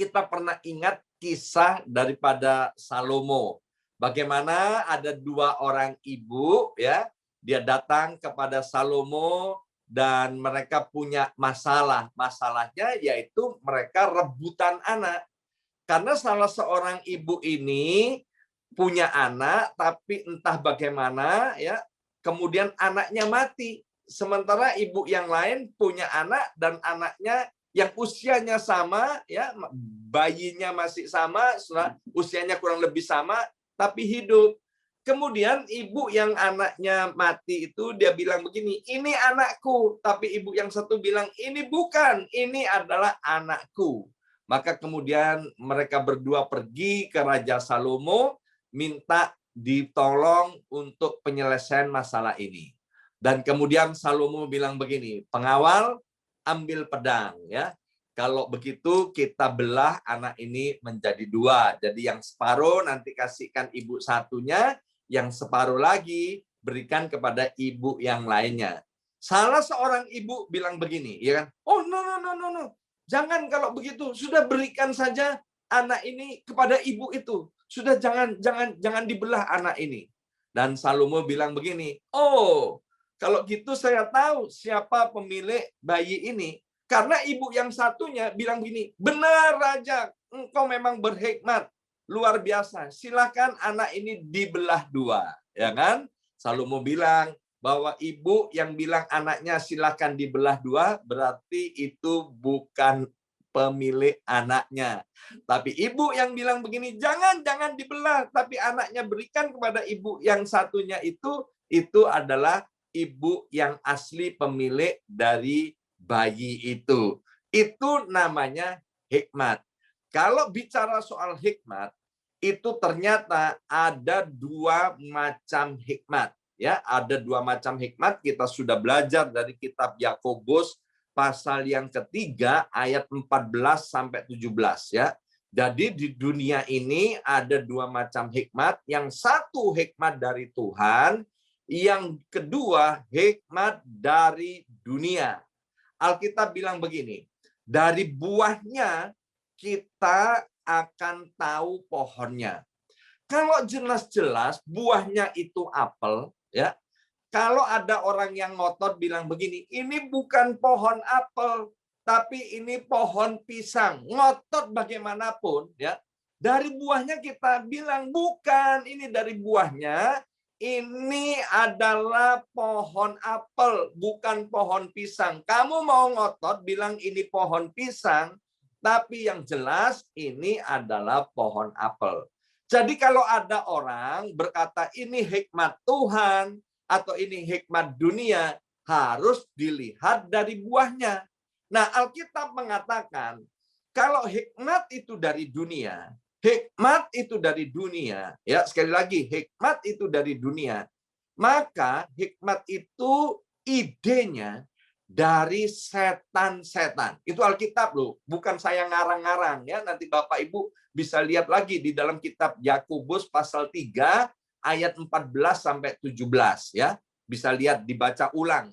kita pernah ingat kisah daripada Salomo. Bagaimana ada dua orang ibu, ya, dia datang kepada Salomo dan mereka punya masalah. Masalahnya yaitu mereka rebutan anak. Karena salah seorang ibu ini punya anak, tapi entah bagaimana, ya, kemudian anaknya mati. Sementara ibu yang lain punya anak dan anaknya yang usianya sama, ya, bayinya masih sama, usianya kurang lebih sama, tapi hidup. Kemudian ibu yang anaknya mati itu dia bilang begini, ini anakku. Tapi ibu yang satu bilang, ini bukan, ini adalah anakku. Maka kemudian mereka berdua pergi ke Raja Salomo, minta ditolong untuk penyelesaian masalah ini. Dan kemudian Salomo bilang begini, pengawal ambil pedang, ya. Kalau begitu kita belah anak ini menjadi dua. Jadi yang separuh nanti kasihkan ibu satunya, yang separuh lagi berikan kepada ibu yang lainnya. Salah seorang ibu bilang begini, ya kan? Oh, no. Jangan kalau begitu, sudah berikan saja anak ini kepada ibu itu. Sudah jangan dibelah anak ini. Dan Salomo bilang begini, oh, kalau gitu saya tahu siapa pemilik bayi ini. Karena ibu yang satunya bilang begini, benar Raja, engkau memang berhikmat, luar biasa. Silakan anak ini dibelah dua, ya kan? Salomo bilang, bahwa ibu yang bilang anaknya silakan dibelah dua, berarti itu bukan pemilik anaknya. Tapi ibu yang bilang begini, jangan dibelah, tapi anaknya berikan kepada ibu yang satunya itu adalah ibu yang asli pemilik dari bayi itu. Itu namanya hikmat. Kalau bicara soal hikmat, itu ternyata ada dua macam hikmat. Ya, ada dua macam hikmat. Kita sudah belajar dari kitab Yakobus pasal yang ketiga ayat 14 sampai 17, ya. Jadi di dunia ini ada dua macam hikmat. Yang satu hikmat dari Tuhan, yang kedua hikmat dari dunia. Alkitab bilang begini, dari buahnya kita akan tahu pohonnya. Kalau jelas-jelas buahnya itu apel, ya. Kalau ada orang yang ngotot bilang begini, ini bukan pohon apel, tapi ini pohon pisang. Ngotot bagaimanapun, ya. Dari buahnya kita bilang bukan, ini dari buahnya. Ini adalah pohon apel, bukan pohon pisang. Kamu mau ngotot bilang ini pohon pisang, tapi yang jelas ini adalah pohon apel. Jadi kalau ada orang berkata ini hikmat Tuhan atau ini hikmat dunia, harus dilihat dari buahnya. Nah, Alkitab mengatakan kalau hikmat itu dari dunia, ya, sekali lagi hikmat itu dari dunia, maka hikmat itu idenya dari setan-setan. Itu Alkitab loh, bukan saya ngarang-ngarang, ya. Nanti Bapak Ibu bisa lihat lagi di dalam kitab Yakobus pasal 3 ayat 14 sampai 17, ya. Bisa lihat, dibaca ulang.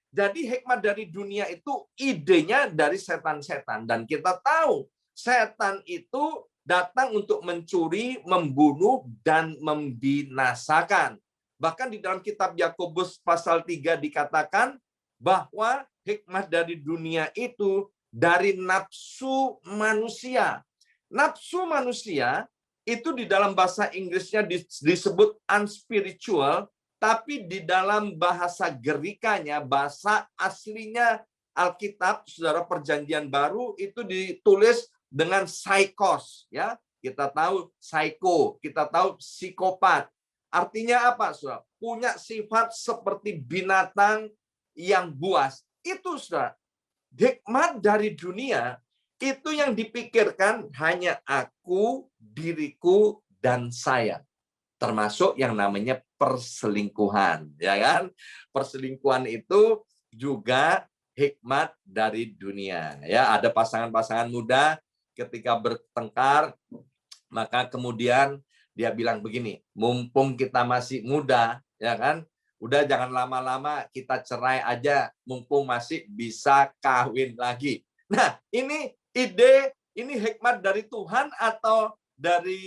Jadi hikmat dari dunia itu idenya dari setan-setan, dan kita tahu setan itu datang untuk mencuri, membunuh dan membinasakan. Bahkan di dalam kitab Yakobus pasal 3 dikatakan bahwa hikmat dari dunia itu dari nafsu manusia. Nafsu manusia itu di dalam bahasa Inggrisnya disebut unspiritual, tapi di dalam bahasa Gerikanya, bahasa aslinya Alkitab, saudara, Perjanjian Baru itu ditulis dengan psychos, ya. Kita tahu psycho, kita tahu psikopat. Artinya apa, saudara? Punya sifat seperti binatang yang buas. Itu, saudara. Hikmat dari dunia itu yang dipikirkan hanya aku, diriku, dan saya. Termasuk yang namanya perselingkuhan, ya kan? Perselingkuhan itu juga hikmat dari dunia, ya. Ada pasangan-pasangan muda ketika bertengkar, maka kemudian dia bilang begini, mumpung kita masih muda, ya kan? Udah jangan lama-lama, kita cerai aja, mumpung masih bisa kawin lagi. Nah, ini ide ini hikmat dari Tuhan atau dari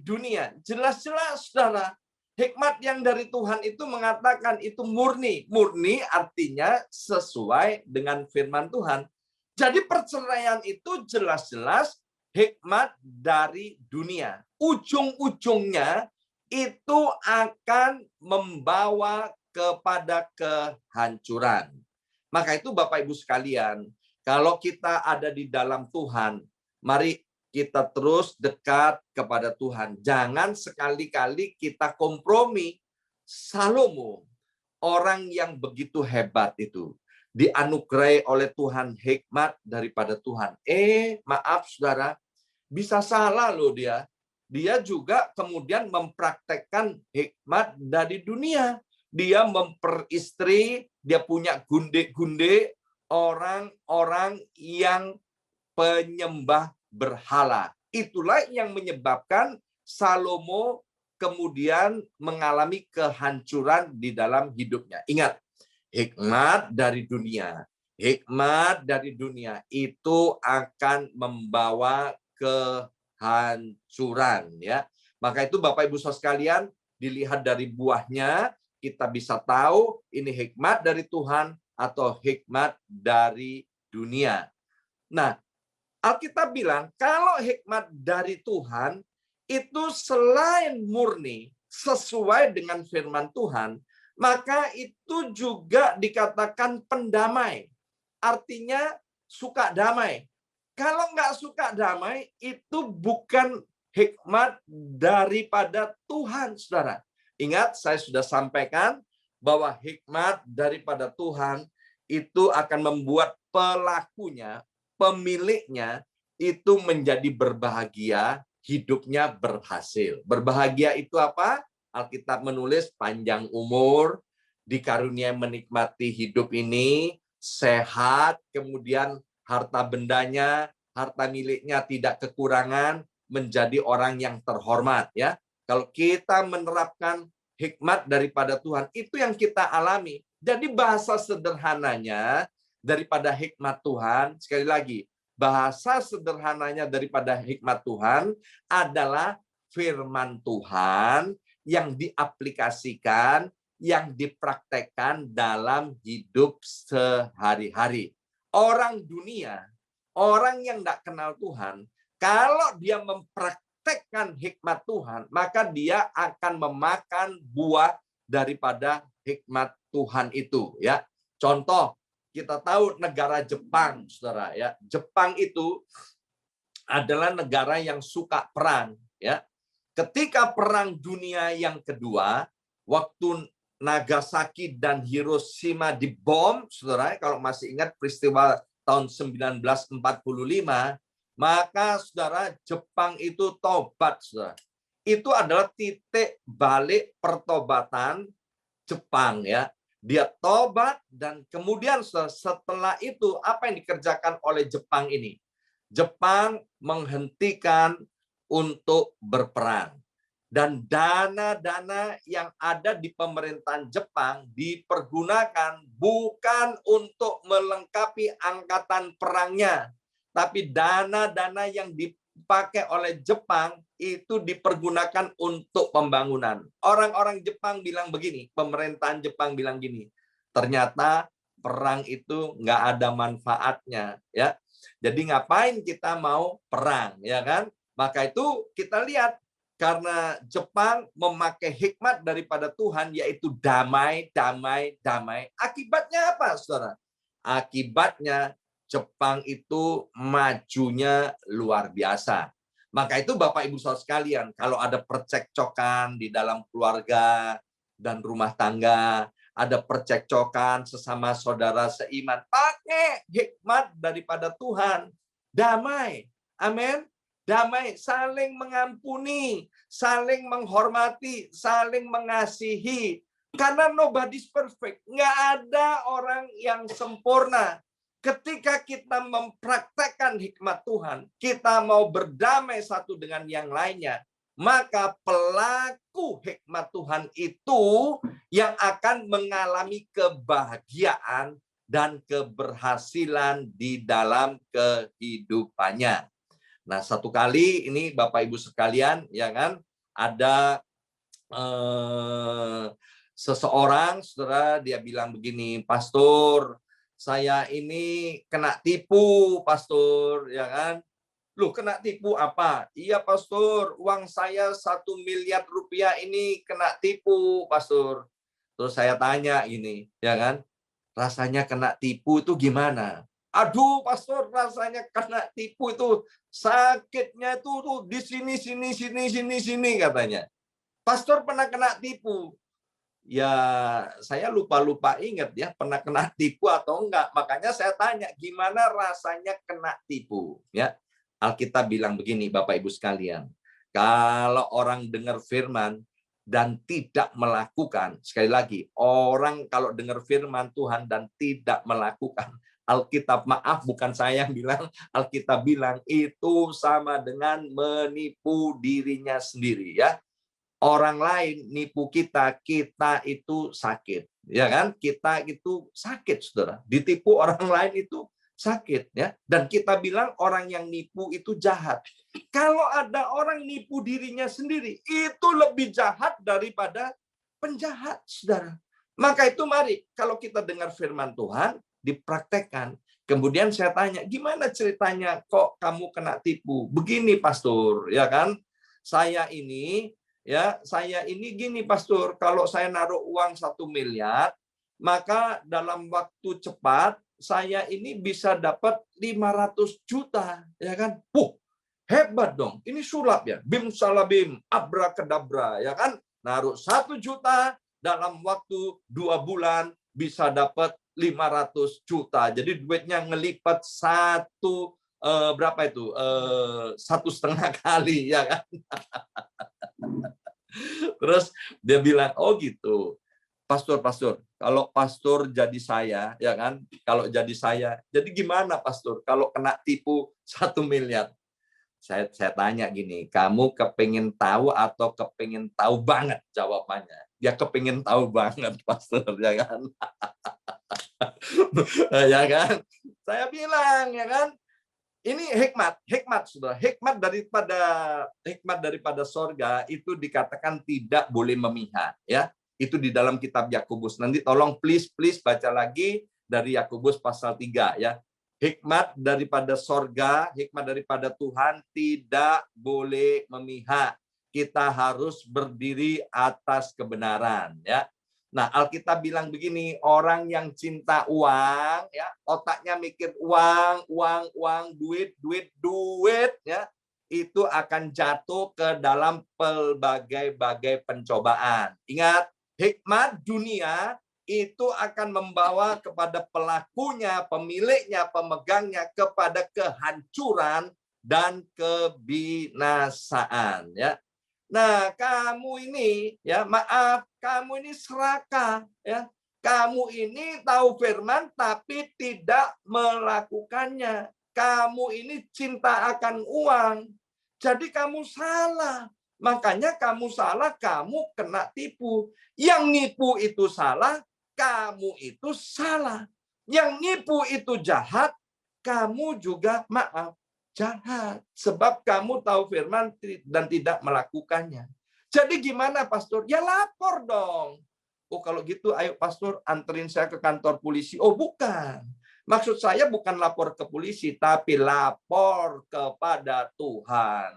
dunia? Jelas-jelas, saudara. Hikmat yang dari Tuhan itu mengatakan itu murni. Murni artinya sesuai dengan firman Tuhan. Jadi perceraian itu jelas-jelas hikmat dari dunia. Ujung-ujungnya itu akan membawa kepada kehancuran. Maka itu Bapak Ibu sekalian, kalau kita ada di dalam Tuhan, mari kita terus dekat kepada Tuhan. Jangan sekali-kali kita kompromi. Salomo, orang yang begitu hebat itu, dianugerahi oleh Tuhan hikmat daripada Tuhan. Maaf saudara, bisa salah loh dia. Dia juga kemudian mempraktekkan hikmat dari dunia. Dia memperistri, dia punya gunde-gunde orang-orang yang penyembah berhala. Itulah yang menyebabkan Salomo kemudian mengalami kehancuran di dalam hidupnya. Ingat, hikmat dari dunia. Hikmat dari dunia itu akan membawa kehancuran, ya. Maka itu Bapak Ibu Saudara sekalian, dilihat dari buahnya kita bisa tahu ini hikmat dari Tuhan atau hikmat dari dunia. Nah, Alkitab bilang kalau hikmat dari Tuhan itu selain murni sesuai dengan firman Tuhan, maka itu juga dikatakan pendamai. Artinya suka damai. Kalau nggak suka damai, itu bukan hikmat daripada Tuhan, saudara. Ingat, saya sudah sampaikan bahwa hikmat daripada Tuhan itu akan membuat pelakunya, pemiliknya, itu menjadi berbahagia, hidupnya berhasil. Berbahagia itu apa? Alkitab menulis panjang umur, dikaruniai menikmati hidup ini, sehat, kemudian harta bendanya, harta miliknya tidak kekurangan, menjadi orang yang terhormat, ya. Kalau kita menerapkan hikmat daripada Tuhan, itu yang kita alami. Jadi bahasa sederhananya daripada hikmat Tuhan, sekali lagi, bahasa sederhananya daripada hikmat Tuhan adalah firman Tuhan yang diaplikasikan, yang dipraktekkan dalam hidup sehari-hari. Orang dunia, orang yang tidak kenal Tuhan, kalau dia mempraktekkan hikmat Tuhan, maka dia akan memakan buah daripada hikmat Tuhan itu, ya. Contoh, kita tahu negara Jepang, saudara, ya. Jepang itu adalah negara yang suka perang, ya. Ketika Perang Dunia yang kedua, waktu Nagasaki dan Hiroshima dibom, saudara, kalau masih ingat peristiwa tahun 1945, maka saudara, Jepang itu tobat, saudara. Itu adalah titik balik pertobatan Jepang, ya. Dia tobat dan kemudian setelah itu apa yang dikerjakan oleh Jepang ini? Jepang menghentikan untuk berperang. Dan dana-dana yang ada di pemerintahan Jepang dipergunakan bukan untuk melengkapi angkatan perangnya, tapi dana-dana yang dipakai oleh Jepang itu dipergunakan untuk pembangunan. Orang-orang Jepang bilang begini, pemerintahan Jepang bilang gini, ternyata perang itu nggak ada manfaatnya, ya. Jadi ngapain kita mau perang, ya kan? Maka itu kita lihat, karena Jepang memakai hikmat daripada Tuhan, yaitu damai, damai, damai. Akibatnya apa, saudara? Akibatnya Jepang itu majunya luar biasa. Maka itu Bapak Ibu Saudara sekalian, kalau ada percekcokan di dalam keluarga dan rumah tangga, ada percekcokan sesama saudara seiman, pakai hikmat daripada Tuhan. Damai. Amin. Damai, saling mengampuni, saling menghormati, saling mengasihi. Karena nobody's perfect. Nggak ada orang yang sempurna. Ketika kita mempraktekkan hikmat Tuhan, kita mau berdamai satu dengan yang lainnya, maka pelaku hikmat Tuhan itu yang akan mengalami kebahagiaan dan keberhasilan di dalam kehidupannya. Nah, satu kali ini Bapak Ibu sekalian, ya kan, ada seseorang, saudara, dia bilang begini, "Pastor, saya ini kena tipu, Pastor," ya kan? Loh, kena tipu apa? Iya, Pastor, uang saya 1 miliar rupiah ini kena tipu, Pastor. Terus saya tanya ini, ya kan? Rasanya kena tipu itu gimana? Aduh, Pastor, rasanya kena tipu itu sakitnya tuh di sini, sini, sini, sini, sini, katanya. Pastor pernah kena tipu. Ya, saya lupa-lupa ingat ya, pernah kena tipu atau enggak. Makanya saya tanya, gimana rasanya kena tipu? Ya, Alkitab bilang begini, Bapak Ibu sekalian. Kalau orang dengar firman dan tidak melakukan, sekali lagi, orang kalau dengar firman Tuhan dan tidak melakukan, Alkitab, maaf, bukan saya yang bilang, Alkitab bilang itu sama dengan menipu dirinya sendiri, ya. Orang lain nipu kita, kita itu sakit, ya kan? Kita itu sakit, saudara. Ditipu orang lain itu sakit, ya. Dan kita bilang orang yang nipu itu jahat. Kalau ada orang nipu dirinya sendiri, itu lebih jahat daripada penjahat, saudara. Maka itu mari, kalau kita dengar firman Tuhan, dipraktekkan. Kemudian saya tanya, gimana ceritanya kok kamu kena tipu? Begini, Pastor, ya kan? Saya ini gini, Pastor, kalau saya naruh uang 1 miliar, maka dalam waktu cepat saya ini bisa dapat 500 juta, ya kan? Hebat dong. Ini sulap ya. Bim salabim, abrakadabra, ya kan? Naruh 1 juta dalam waktu 2 bulan bisa dapat 500 juta. Jadi duitnya ngelipat berapa itu? 1,5 kali, ya kan? Terus dia bilang, oh gitu, Pastor, kalau Pastor jadi saya, ya kan? Kalau jadi saya, jadi gimana Pastor? Kalau kena tipu 1 miliar, saya tanya gini, kamu kepingin tahu atau kepingin tahu banget jawabannya? Ya kepingin tahu banget, Pastor, ya kan? Ya kan? Saya bilang, ya kan? Ini hikmat, saudara. Hikmat daripada sorga itu dikatakan tidak boleh memihak, ya. Itu di dalam kitab Yakobus. Nanti tolong please baca lagi dari Yakobus pasal 3, ya. Hikmat daripada sorga, hikmat daripada Tuhan tidak boleh memihak. Kita harus berdiri atas kebenaran, ya. Nah, Alkitab bilang begini, orang yang cinta uang, ya, otaknya mikir uang, duit, ya, itu akan jatuh ke dalam pelbagai-bagai pencobaan. Ingat, hikmat dunia itu akan membawa kepada pelakunya, pemiliknya, pemegangnya kepada kehancuran dan kebinasaan, ya. Nah, kamu ini, ya, maaf, kamu ini serakah, ya. Kamu ini tahu firman tapi tidak melakukannya. Kamu ini cinta akan uang. Jadi kamu salah. Makanya kamu salah, kamu kena tipu. Yang nipu itu salah, kamu itu salah. Yang nipu itu jahat, kamu juga, maaf, jahat. Sebab kamu tahu firman dan tidak melakukannya. Jadi gimana, Pastor? Ya lapor dong. Oh, kalau gitu ayo Pastor anterin saya ke kantor polisi. Oh, bukan. Maksud saya bukan lapor ke polisi, tapi lapor kepada Tuhan.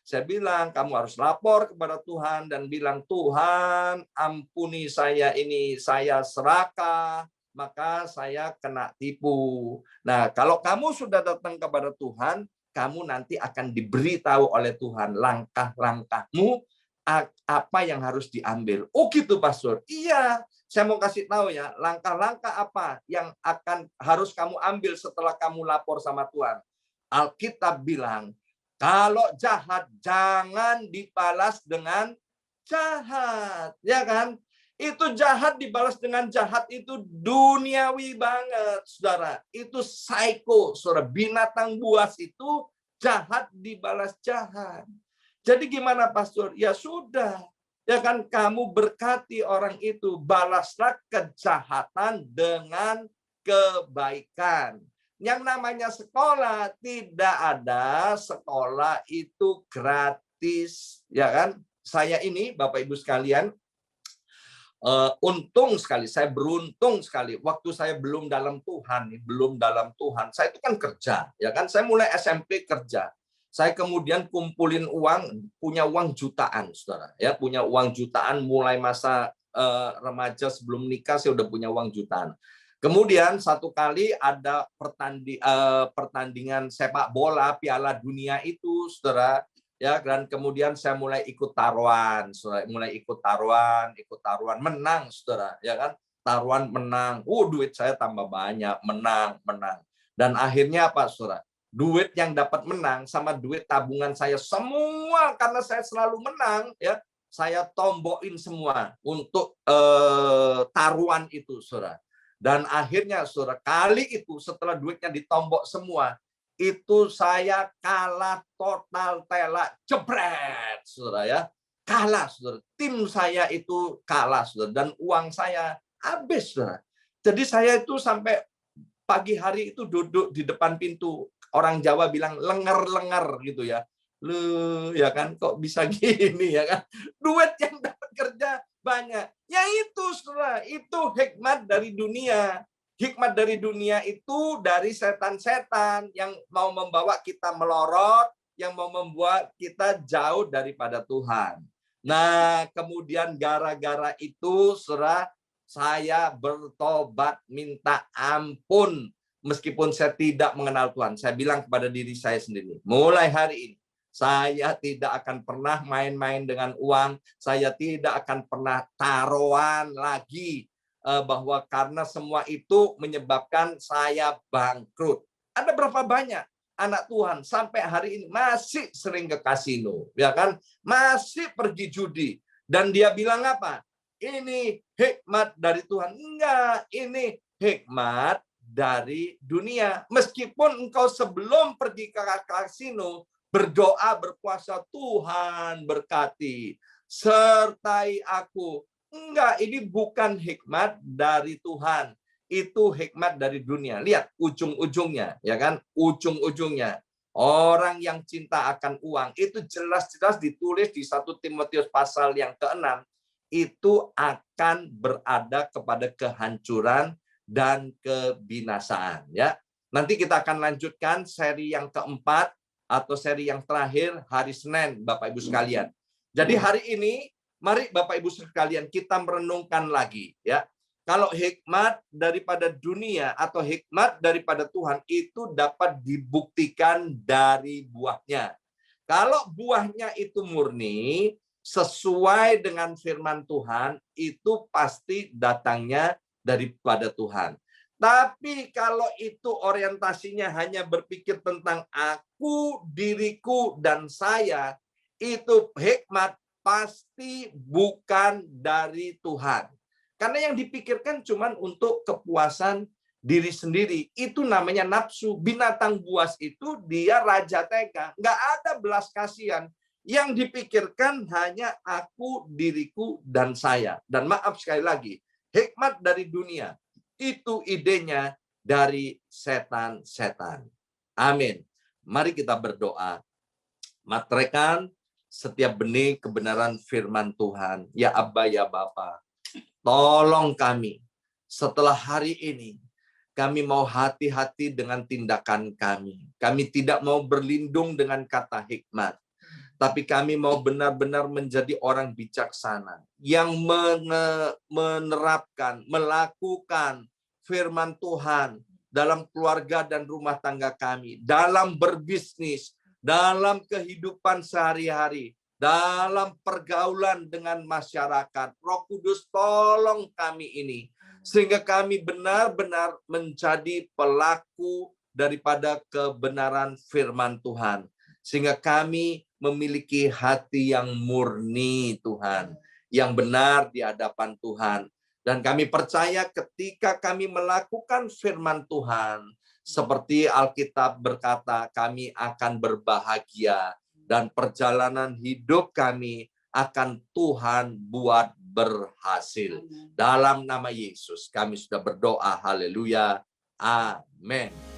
Saya bilang, kamu harus lapor kepada Tuhan dan bilang, Tuhan, ampuni saya ini, saya serakah, maka saya kena tipu. Nah, kalau kamu sudah datang kepada Tuhan, kamu nanti akan diberitahu oleh Tuhan langkah-langkahmu apa yang harus diambil. Oh gitu, Pastor. Iya, saya mau kasih tahu ya, langkah-langkah apa yang harus kamu ambil setelah kamu lapor sama Tuhan. Alkitab bilang, kalau jahat jangan dibalas dengan jahat, ya kan? Itu jahat dibalas dengan jahat itu duniawi banget, saudara. Itu psycho, saudara. Binatang buas itu jahat dibalas jahat. Jadi gimana, Pastor? Ya sudah, ya kan, kamu berkati orang itu, balaslah kejahatan dengan kebaikan. Yang namanya sekolah, tidak ada sekolah itu gratis, ya kan? Saya ini, Bapak Ibu sekalian, untung sekali, saya beruntung sekali. Waktu saya belum dalam Tuhan, saya itu kan kerja, ya kan? Saya mulai SMP kerja. Saya kemudian kumpulin uang, punya uang jutaan, saudara. Ya, punya uang jutaan mulai masa remaja sebelum nikah, saya udah punya uang jutaan. Kemudian satu kali ada pertandingan sepak bola Piala Dunia itu, saudara. Ya, dan kemudian saya mulai ikut taruhan, menang, saudara, ya kan? Taruhan menang, duit saya tambah banyak, menang. Dan akhirnya apa, saudara? Duit yang dapat menang sama duit tabungan saya semua, karena saya selalu menang, ya, saya tombokin semua untuk taruhan itu, saudara. Dan akhirnya, saudara, kali itu setelah duitnya ditombok semua, itu saya kalah total telak, jebret, saudara, ya. Kalah, saudara. Tim saya itu kalah, saudara. Dan uang saya habis, saudara. Jadi saya itu sampai pagi hari itu duduk di depan pintu. Orang Jawa bilang lengar-lengar gitu ya. Lu, ya kan, kok bisa gini, ya kan. Duit yang dapat kerja banyak. Ya itu, saudara, itu hikmat dari dunia. Hikmat dari dunia itu dari setan-setan yang mau membawa kita melorot, yang mau membuat kita jauh daripada Tuhan. Nah, kemudian gara-gara itu, saudara, saya bertobat minta ampun. Meskipun saya tidak mengenal Tuhan, saya bilang kepada diri saya sendiri, mulai hari ini, saya tidak akan pernah main-main dengan uang, saya tidak akan pernah taruhan lagi, bahwa karena semua itu menyebabkan saya bangkrut. Ada berapa banyak anak Tuhan sampai hari ini masih sering ke kasino, ya kan? Masih pergi judi. Dan dia bilang apa? Ini hikmat dari Tuhan. Enggak, ini hikmat dari dunia. Meskipun engkau sebelum pergi ke kasino berdoa, berpuasa, Tuhan berkati, sertai aku. Enggak, ini bukan hikmat dari Tuhan. Itu hikmat dari dunia. Lihat ujung-ujungnya, ya kan? Ujung-ujungnya. Orang yang cinta akan uang, itu jelas-jelas ditulis di 1 Timotius pasal yang ke-6. Itu akan berada kepada kehancuran dan kebinasaan. Ya, nanti kita akan lanjutkan seri yang keempat atau seri yang terakhir hari Senin, Bapak Ibu sekalian. Jadi hari ini, mari Bapak Ibu sekalian kita merenungkan lagi, ya. Kalau hikmat daripada dunia atau hikmat daripada Tuhan itu dapat dibuktikan dari buahnya. Kalau buahnya itu murni, sesuai dengan firman Tuhan, itu pasti datangnya daripada Tuhan. Tapi kalau itu orientasinya hanya berpikir tentang aku, diriku, dan saya, itu hikmat pasti bukan dari Tuhan. Karena yang dipikirkan cuma untuk kepuasan diri sendiri. Itu namanya nafsu. Binatang buas itu dia raja tega. Nggak ada belas kasihan. Yang dipikirkan hanya aku, diriku, dan saya. Dan maaf sekali lagi, hikmat dari dunia, itu idenya dari setan-setan. Amin. Mari kita berdoa. Materaikan setiap benih kebenaran firman Tuhan. Ya Abba, ya Bapa, tolong kami setelah hari ini. Kami mau hati-hati dengan tindakan kami. Kami tidak mau berlindung dengan kata hikmat. Tapi kami mau benar-benar menjadi orang bijaksana yang menerapkan, melakukan firman Tuhan dalam keluarga dan rumah tangga kami, dalam berbisnis, dalam kehidupan sehari-hari, dalam pergaulan dengan masyarakat. Roh Kudus, tolong kami ini, sehingga kami benar-benar menjadi pelaku daripada kebenaran firman Tuhan. Sehingga kami memiliki hati yang murni, Tuhan, yang benar di hadapan Tuhan. Dan kami percaya ketika kami melakukan firman Tuhan, seperti Alkitab berkata, kami akan berbahagia dan perjalanan hidup kami akan Tuhan buat berhasil. Dalam nama Yesus kami sudah berdoa, haleluya, Amin.